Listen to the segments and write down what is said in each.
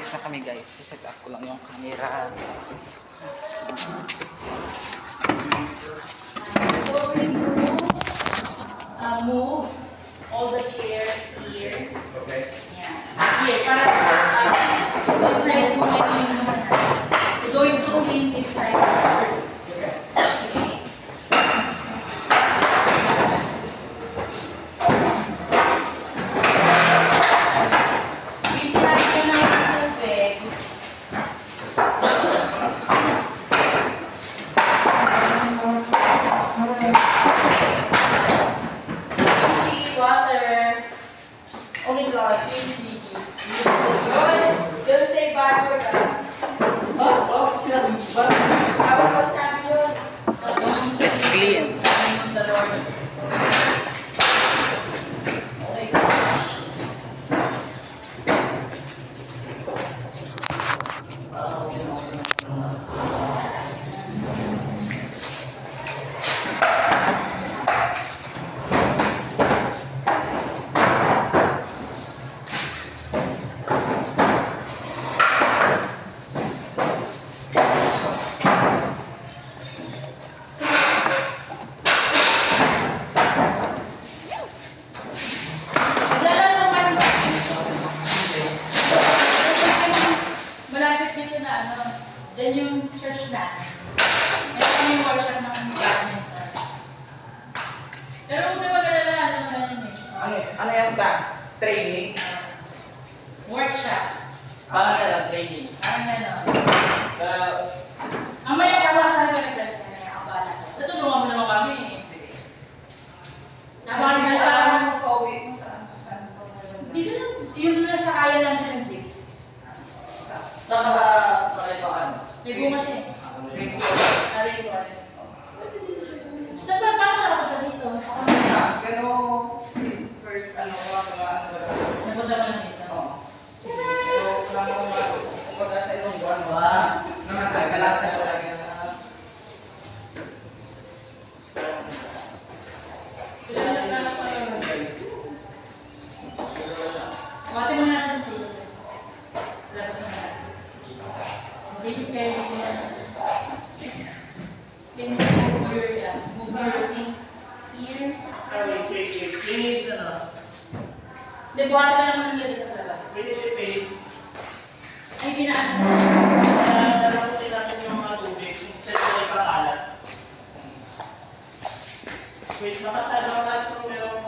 Alis na kami guys. Set up ko lang yung camera. Going to move all the chairs here. Okay. Yeah. Here, para this side mo ngayon yung naman. We're going to clean this side first. Okay. Okay. Inside ka ng tubig. Easy, water. Oh my God, easy. Don't say bad word. How about sabi yun? Let's clean. The Lord. Oh my gosh. Naglalaro ka ba? Malapit dito na ano, dyan yung church natin. Ito yung workshop ng badminton. Pero huwag na mag-alala, ano naman yun eh. Ano yan ta? Training? Workshop. Parang ka lang training. Parang gano'n. Pero, Ang maya ka ba sa akin nag-touch ka na yung abala ko. Tutulungan mo naman kami eh. Parang parang pauwi mo saan? dito na, yun na sa kaya lang sa jeep. saan ka ba sakay pa ano? May bunga siya eh. Aray ko, Alex. Saan ba, paano nakapag siya dito? Pero, first, ano, Napunta ka na dito. Pero, kumbaga sa ilong buwan, naman, kalata talaga. Wate mo na natin dito. Labas na natin. Hindi kayo siya. Can you move your things here? Hindi, buhati ka naman nila dito sa labas. Ay, pinaan. Wait, makasalo ka last room merong...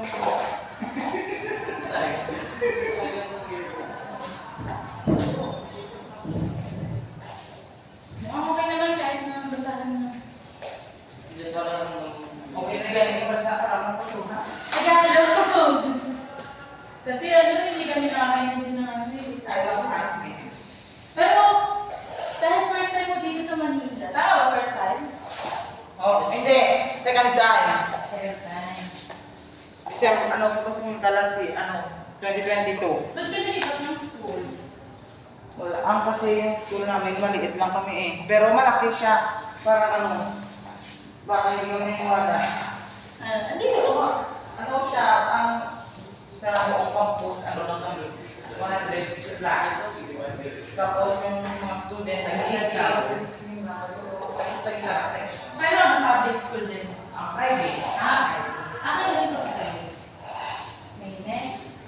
Mukhang okay naman kahit na basahan mo. Diyan ka lang... Okay na galing yung sa karamang pasuna. Tagalog! Kasi ano, hindi kami nakakaintindi ng ano yung isa. Pero, dahil first time mo dito sa Manila, tama ba first time? Oh, hindi. Second time. Second time. Kasi ano, pupunta lang si, 2022. Ba't ka nalipat ng school? Wala. Ang kasi yung school namin, maliit lang kami eh. Pero malaki siya. Parang ano, baka hindi kami wala. Hindi ko. Ano siya, ang sa buong campus, ano lang kami, 100 plus. Tapos yung mga student, nag-i-job. Sa isa, Pero ang public school din. ang private. Akin lang ito. May next.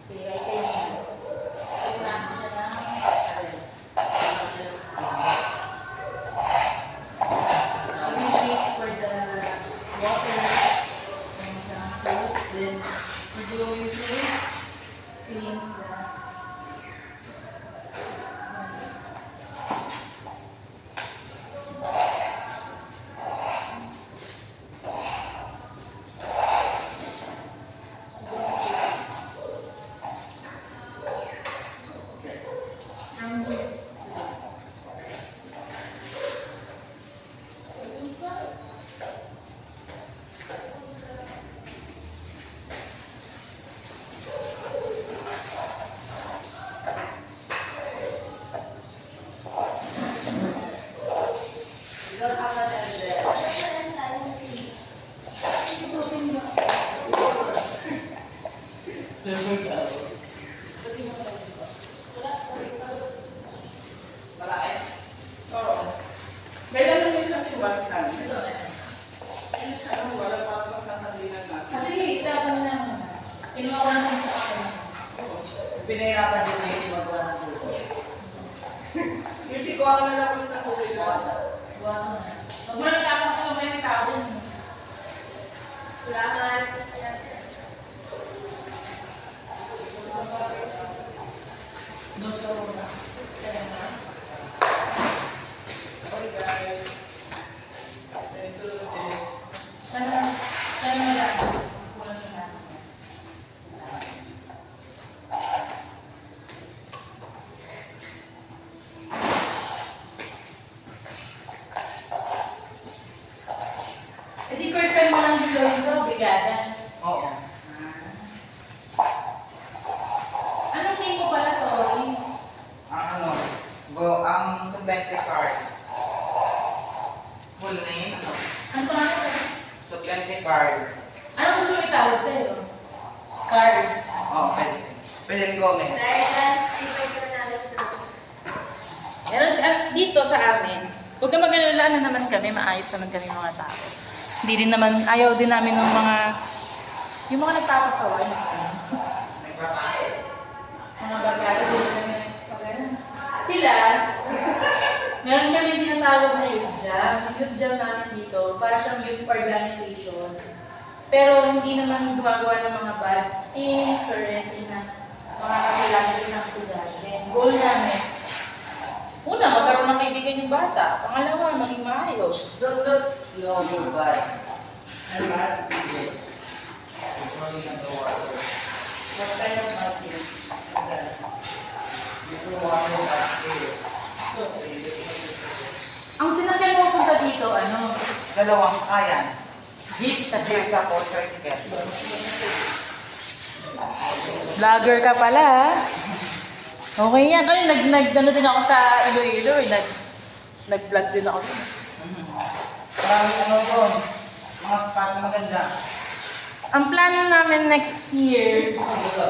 Sige, ay kayo na. Kailangan ko siya ng we wait for the water and some soap. Then we go to clean the from here. pinahirapan din na yung magawa ng kurso. Yung si kuha ka na lang ulit ng tubig. Wow. Pag mo lang tapos ka ba yung tao din? Wala ka nga rin sa yan. Doon sa una. Kaya na. Okay guys. Ito is... Sana mo lang. Puno sa natin. E di first time mo lang din gawin ko, brigada. Oo. Anong name mo pala, sorry? Ang ano, ang suplente card. Full name, ano? Ano pa nga sa'yo? Suplente card. Ano gusto mo itawag sa'yo? Card. Oo, pwede. Pwede rin Gomez. Pero dito sa amin, huwag ka mag-alala, ano naman kami, maayos naman kami mga tao. Hindi rin naman, ayaw din namin ng mga, yung mga nagpapakaway. Nagpapay. Mga bagay, sila, meron kami tinatawag na youth jam. Yung youth jam namin dito, para siyang youth organization. Pero hindi naman gumagawa ng mga bad things or anything na mga kasalanan ng estudyante. Goal namin, una, magkaroon ng kaibigan yung bata. Pangalawa, maging maayos. Don't know you're bad. Ano ba? Yes. Controlling of the water. What kind of marketing? You don't want to have Ang sinakyan mo punta dito, ano? Dalawang sakayan. Jeep, tas Jeep tapos tricycle. vlogger ka pala, ha? Okay yan. Ay, ano din ako sa Iloilo, nag-vlog din ako. Maraming ano doon. Mga spot na maganda. Ang plano namin next year,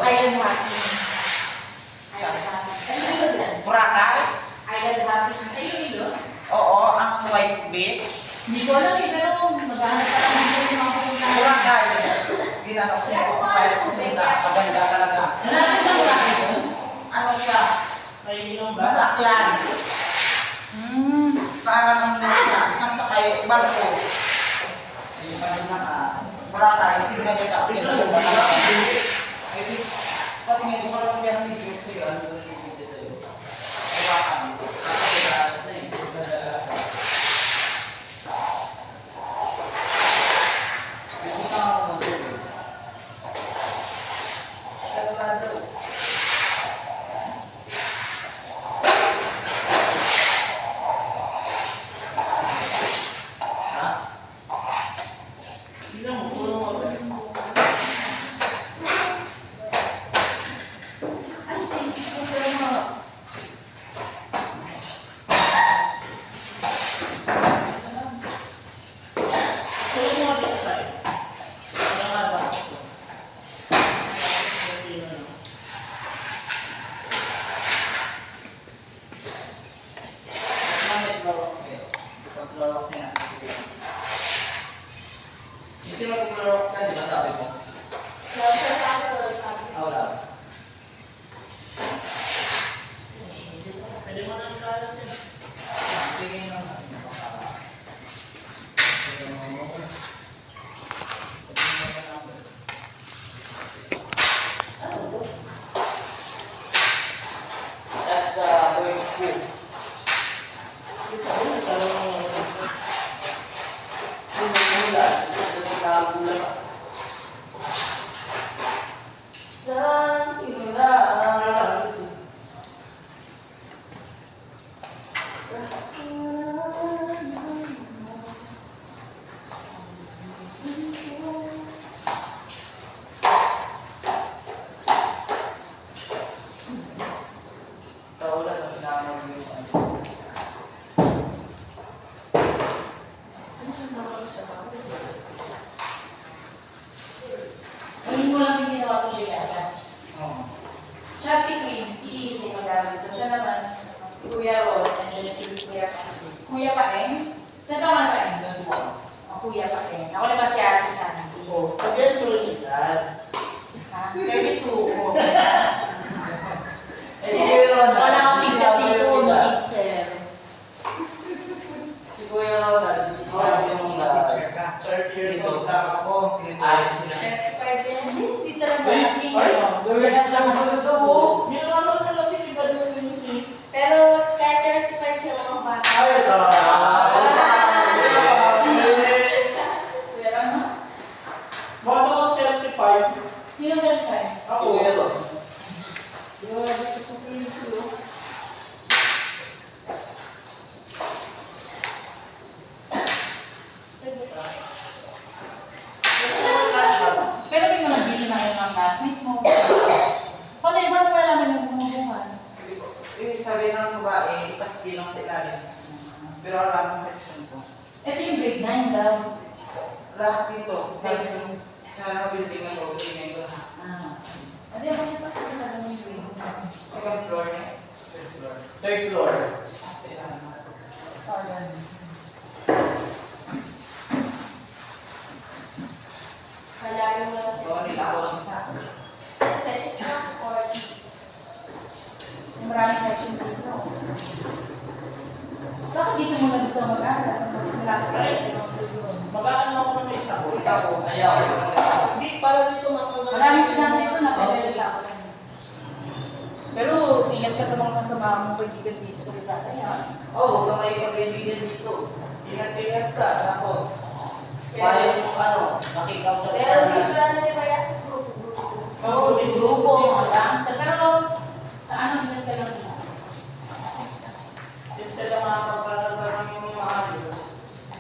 island hopping. Boracay? Island hopping. Sa Iloilo? Oo, ang White Beach. Hindi ko alam eh, pero maghanap pa lang ng mga pupuntahan. Boracay. Ginano ko yung Boracay. Maganda talaga. Lalaki ba Boracay doon? Ano siya? Masakyan. Parang ang siya. Isang sakay, barko. yung panunaka. Boracay, hindi na kita. Patingin ko pa lang yan ang video ko yun. Boracay. Kalabado. Hindi mo mag-rock ka, di ba sabi mo? Wala. Bigay ng That's going cool. Hindi ko lang din ginawa ko siya yata. Oo. Siya si Queen, si EJ mag-aral dito. Siya naman, si Kuya Rod, and then si Kuya Paeng. Natawa na Paeng? Kuya Paeng. Ako naman si Ate Sandy. Ha? 32. Pero may mga busy na kayo mga classmate mo. Paano yung paano malalaman yung kumukuhan? Sabi ng babae, ipaskin lang sa ilalim. Pero alam ang section ko. Ito yung grade 9 daw. Lahat dito. Sa building na to, building ko. Ano yung bakit pa kayo sa ganun grade 9? Second floor niya. Third floor. Third floor. Oh, yan. Kalayo mo lang siya. Oo, nila ako lang isa. Section transport. Maraming section dito. Bakit dito mo lang gusto mag-aaral? Mas malapit ka rin ang studio. Mag-aano ako ng isa ko. Ikaw po, ayaw. Hindi, para dito mas maganda. Maraming sila dito, nasa 11,000. Pero ingat ka sa mga kasama mong kaibigan dito sa Rizal. Oh, huwag ka may pag-ibigan dito. Ingat-ingat ka, ako. Para yung ano, nakikaw sa Pero Rizal. dito ano di ba yan? Oo, Grupo, mga gangster. Pero sa ano, ingat ka lang nila. Yung sila makapagpapalagay yung mga ayos.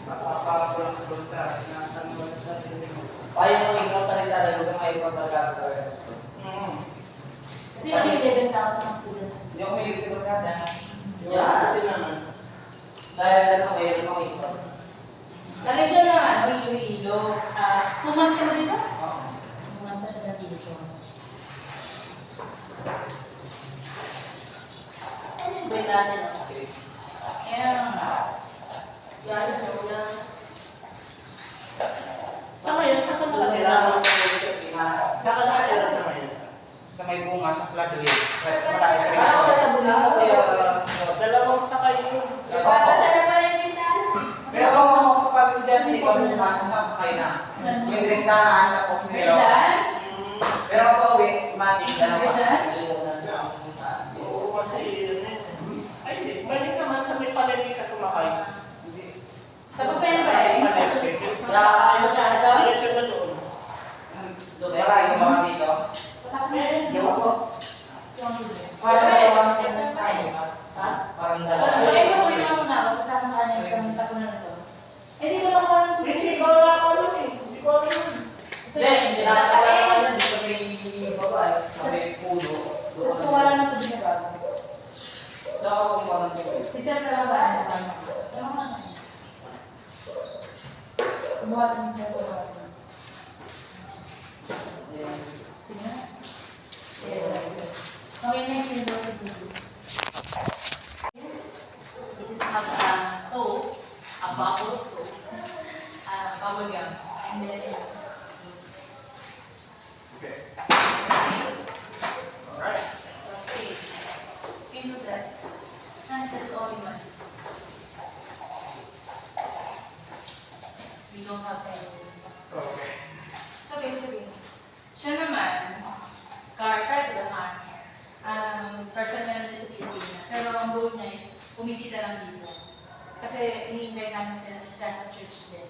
Makapagpapalagay ka. Tinatanggol sa sarili mo. Para yung ikaw sa Rizal, huwag ka may pagkakatawa. Kasi yung 11,000 ng students. Hindi ako may YouTube kada. Yan. Ito naman. Dahil ano, mayroon kang ikaw. Galing siya ng ano, Iloilo. 2 months ka na dito? Oo. 2 months na siya na dito. Ano yung grade natin? Kaya nga. Yari sa una. Sa ngayon, saan ka nakatira? Saan ka nakatira sa ngayon? Sa may bunga, sa floodway. Malapit sa Ah, wala resort. sa bunga ko kaya... Dalawang sakay yun. Napapasya na pala yung bintana. Pero kapag estudyante, ikaw yung sumasasakay na. May rintahan, tapos meron. Kapitan? Pero kapag uwi, matik dalawa. Kapitan? Oo, kasi yun eh. Ay, hindi. Balik naman sa may palengke ka sumakay. Tapos na yan ba eh? Palengke. Masyado? Diretso ba doon? Wala yung mga dito. Eh, yung ako. Parang parang dalawa. Bakit mo sa'yo naman na ako kasama sa kanya sa tapunan na to? Eh, dito lang ako ng Hindi, ikaw na ako nun eh. Hindi ko alam yun. Hindi, pinasawala ko na dito may babae. Sabi, pulo. Tapos kumala na to din sa bago. Saka ako kumakan ko. Si Sir ka lang ba? Ano ka na? Ano ka na? Kumuha ka ng photo. Sige na. Okay, next in the This is a soap, a bubble soap, bubble gum, and then Alright. so okay, into that, and that's all in one. We don't have any. Okay. Sige. Siya naman, car diba car? First time na natin sa Pilipinas. Pero ang goal niya is bumisita lang dito. Kasi ini-invite namin siya sa church din.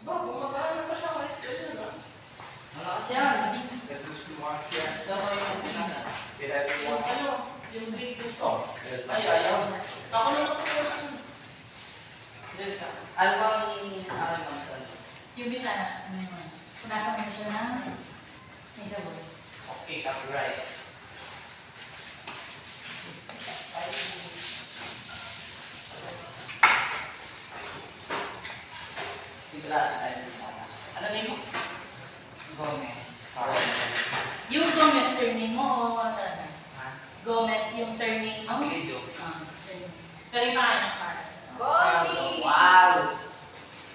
Bumabaan pa siya kahit ganyan, no? Malakas yan. This is we want here. Gusto ko yung pinaka. Did everyone? Ano? Yung grade ko. Oh, there's Ay, ayaw. Ako na lang Yes. Ano bang ano yung saan? Yung bitana, ano yun? Punasan mo siya ng may sabon. Okay, copyright. Sigurado tayo sa sana. Ano name mo? Gomez. Yung Gomez surname mo o saan? Ha? Gomez yung surname mo? Apelido. Surname. Pero yung pangalan ng car. Wow!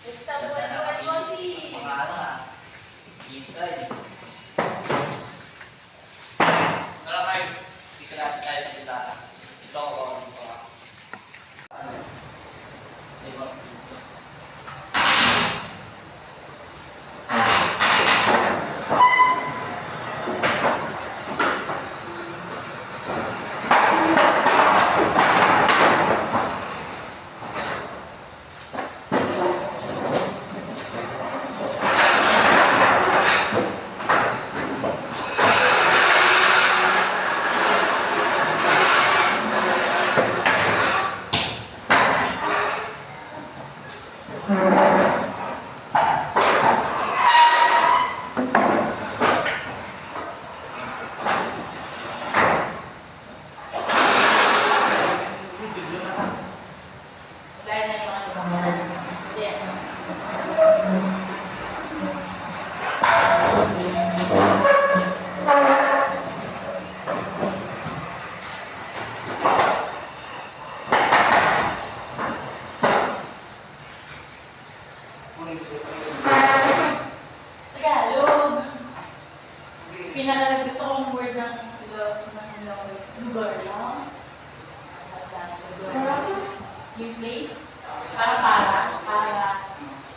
Next time mo na Bossy! Mga ano ah. Inside. Pero kayo, sigurado tayo sa bitana. Ito ako dito ah. Ano? Diba? Gaya na yung mga ibang Hindi. Tagalog. Pinaka gusto kong word ng love is lugar lang. Yung place. Para.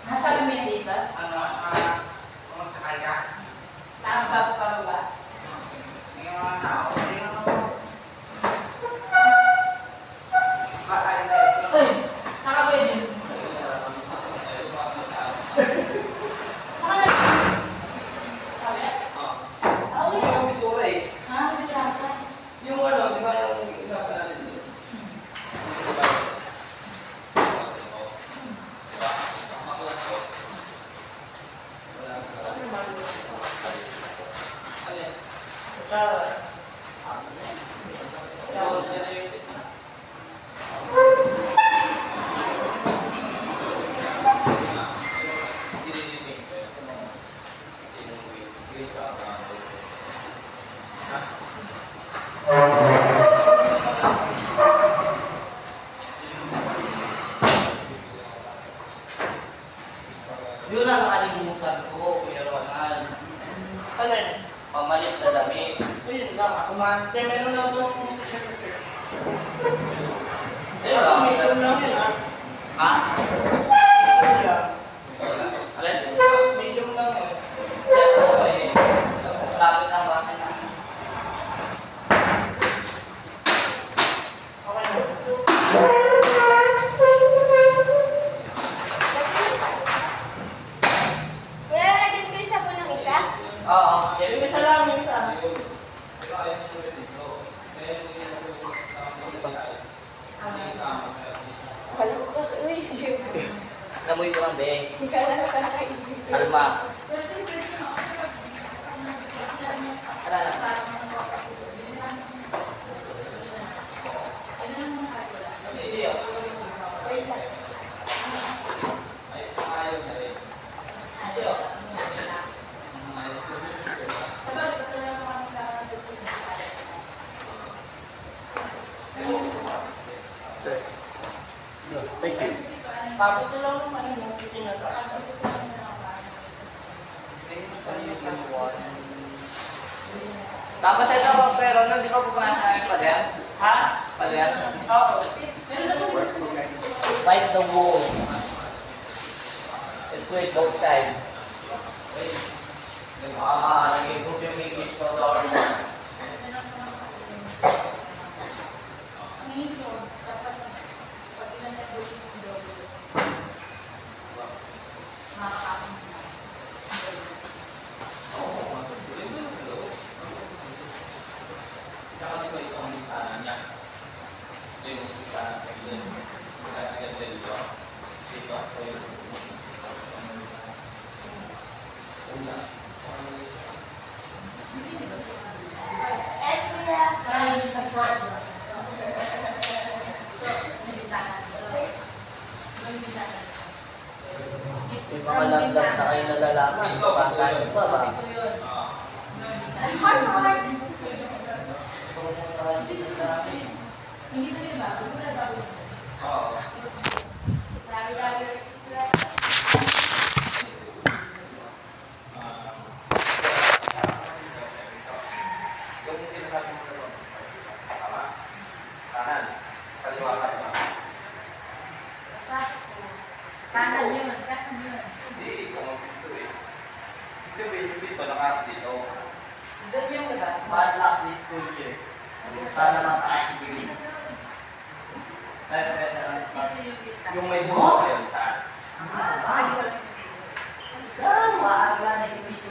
Nasabi mo yun dito? Ano, kung sakay ka, Pababa. yung mga tao, bakay na ito. Uy, nakakuya din. Sabi? Ako Okay. yung bitura eh. Ha? Bitrata? Yung ano, di ba yung usapan natin dito? Tsara. Ikaw, generated na. Yun ang nakalimutan ko, Kuya Ronald. Alin? Pamalit na damit. Ayun lang, ako man. Kaya meron lang itong t-shirt. Ayun Ako, lang. medium lang yun ah. Ha? Medium lang. Alin? Medium lang eh. Kaya ako eh. Lapit ang bakit na. Okay na. Kuya, lagyan ko yung sabon ng isa? Oo. Yung isa lang, yung isa. Alam ko, uy, Namoy ko lang din. hindi ka lang nakakaibig. Alma. Tara na. Hindi ah. Wait lang. Hindi ah. Thank you. Tapos ito lang naman yung tinataas. Tapos ito, pero no, di ba pupunta namin pader? Ha? Pader? Oo. Fight the wall. Let's do it both sides. Nag-improve yung English ko, sorry. Makakapang Yes, kuya. Parang yung ka-short. So, nabintahan. Yung bintana. May mga langgam na kayo nalalaman. Bata nyo pa ba? Ito yun. March, March. Kung nakakita sa akin. Hindi na rin bago. Wala bago. Oo. Lagi-lagi. Yung sinasabi mo na tama? Kanan. Kaliwa ka na. Kanan yun. Kanan yun. Hindi, ikaw ang dito eh. Kasi yung dito, nakakas dito. Doon yung diba? Bad luck this school year. Sana mataas si Green. Kaya pwede lang smart. Yung may buho kayo, saan? Ang maaga na yung video.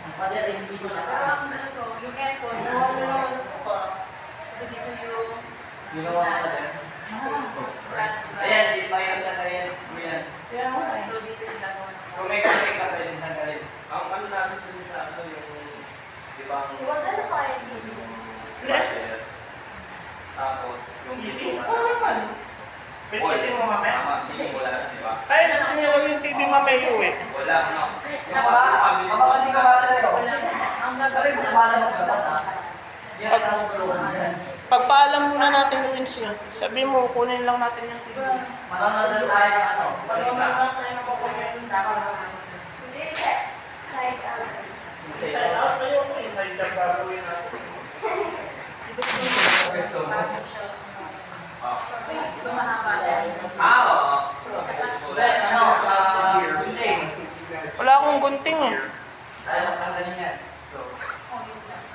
Ang pader ay hindi ko Parang ano to, yung aircon. Dito yung... ginawa ko pader. Ayan, si Mayang na yan. Ayan. So, dito yung gagawin. Kung may kamay ka, pwede tanggalin. Ang ano natin dun sa ano yung, di ba, ang Huwag ano pa eh. pader. Tapos, yung dito Pwede mo mamaya. Tama, hindi wala, di ba? Ay, gusto niya daw yung TV mamaya eh. Wala, no? Baka kasi kabala tayo. Ang gagawin ko, kabala mo ka ba? Yan ang tulungan yan. Pagpaalam muna natin kung siya. Sabi mo, kunin lang natin yung TV. Manonood tayo ng ano. Pagpaalam lang tayo ng kukunin. Hindi, side out. Inside out tayo ko. Inside lang gagawin natin. Ito mahaba siya. Oo. Ano, gunting. Wala akong gunting eh. Tayo tanggalin yan.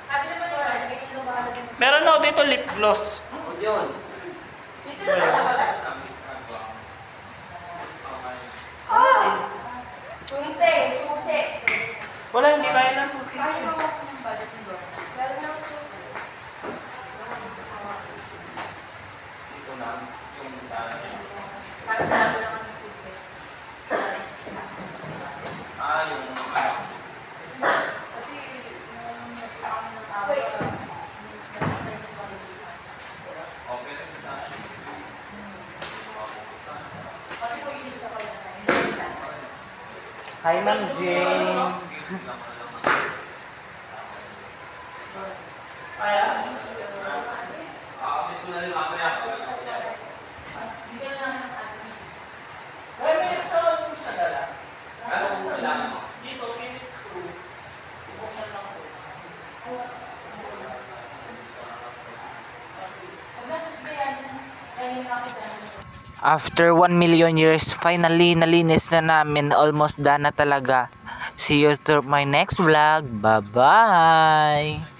Sabi naman ni Carl, may ito ba din? Meron ako dito lip gloss. O yun. Dito na wala. Oh! Kunting, susi. Wala, hindi kaya ng susi. Kaya mo yung budget ng door. Meron ng susi. Dito na, yung saan niya. Para sa ako naman ng tubig. Yung ano. Kasi, nung nagkakaroon ng sabi, Okay lang sa Kasi po yung sa kanya. Hi, Ma'am Jane. Kaya? Dito na rin mamaya. Hindi na lang ang sabi. Kaya may isa sa dala. Ano kung kailangan mo? Dito, minute screw. Buksan lang po. After 1 million years, finally nalinis na namin. Almost done na talaga. See you to my next vlog. Bye-bye!